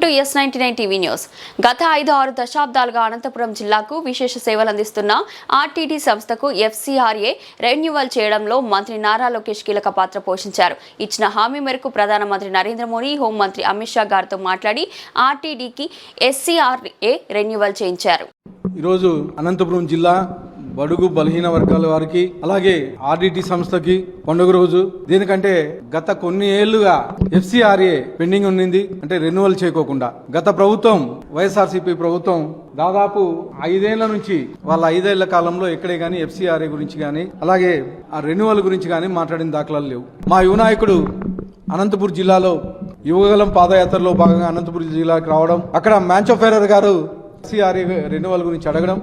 To S99 TV news. గత 5-6 దశాబ్దాలుగా అనంతపురం జిల్లాకు విశేష సేవలు అందిస్తున్న ఆర్టీటీ సంస్థకు FCRA రెన్యువల్ చేయడంలో మంత్రి నారా లోకేష్ కీలక పాత్ర పోషించారు. ఇచ్చిన హామీ మేరకు ప్రధానమంత్రి నరేంద్ర మోదీ, హోంమంత్రి అమిత్ షా గారితో మాట్లాడి ఆర్టీటీకి FCRA రెన్యువల్ చేయించారు. ఈరోజు అనంతపురం జిల్లా బడుగు బలహీన వర్గాల వారికి అలాగే ఆర్టీటీ సంస్థకి పండుగ రోజు. దీనికంటే గత కొన్ని ఏళ్లుగా FCRA పెండింగ్ ఉన్నింది, అంటే రెన్యువల్ చేయకోకుండా. గత ప్రభుత్వం వైఎస్ఆర్సీపీ ప్రభుత్వం దాదాపు 5 ఏళ్ల నుంచి వాళ్ళ 5 ఏళ్ల కాలంలో ఎక్కడే గానీ FCRA గురించి గానీ అలాగే ఆ రెన్యువల్ గురించి గానీ మాట్లాడిన దాఖలాలు లేవు. మా యువ నాయకుడు అనంతపురం జిల్లాలో యువగలం పాదయాత్రలో భాగంగా అనంతపురం జిల్లాకు రావడం, అక్కడ మ్యాన్చో ఫెర్రర్ గారు FCRA రెన్యువల్ గురించి అడగడం,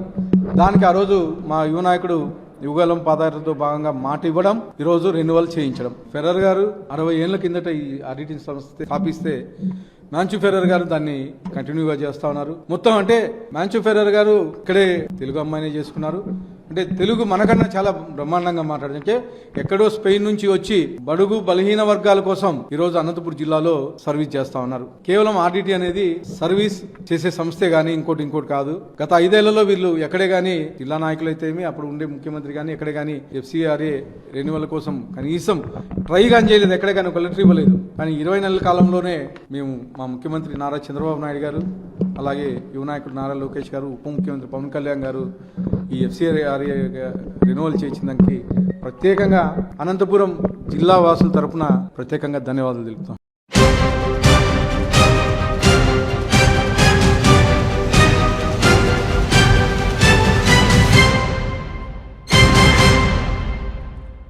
దానికి ఆ రోజు మా యువ నాయకుడు యువగలం పాదయాత్రతో భాగంగా మాట ఇవ్వడం, ఈరోజు రెన్యువల్ చేయించడం. ఫెర్రర్ గారు 60 ఏళ్ల కిందట ఈ ఆడిటింగ్ సంస్థ స్థాపిస్తే మ్యాన్చో ఫెర్రర్ గారు దాన్ని కంటిన్యూగా చేస్తా ఉన్నారు. మొత్తం అంటే మ్యాన్చో ఫెర్రర్ గారు ఇక్కడే తెలుగు అమ్మాయినే చేసుకున్నారు. అంటే తెలుగు మనకన్నా చాలా బ్రహ్మాండంగా మాట్లాడుతుంటే ఎక్కడో స్పెయిన్ నుంచి వచ్చి బడుగు బలహీన వర్గాల కోసం ఈరోజు అనంతపురం జిల్లాలో సర్వీస్ చేస్తా ఉన్నారు. కేవలం ఆర్టీటీ అనేది సర్వీస్ చేసే సంస్థే గానీ ఇంకోటి కాదు. గత 5 ఏళ్లలో వీళ్ళు ఎక్కడే గానీ జిల్లా నాయకులు అయితే అప్పుడు ఉండే ముఖ్యమంత్రి గానీ ఎక్కడే గానీ FCRA రెన్యువల్ కోసం కనీసం ట్రై గానీ చేయలేదు, ఎక్కడే గానీ ఒక లెటర్ ఇవ్వలేదు. కానీ 20 నెలల కాలంలోనే మేము మా ముఖ్యమంత్రి నారా చంద్రబాబు నాయుడు గారు, అలాగే యువ నాయకుడు నారా లోకేష్ గారు, ఉప ముఖ్యమంత్రి పవన్ కళ్యాణ్ గారు ఈ FCRA రెన్యువల్ చేసిన దానికి ప్రత్యేకంగా అనంతపురం జిల్లా వాసుల తరపున ప్రత్యేకంగా ధన్యవాదాలు తెలుపుతాం.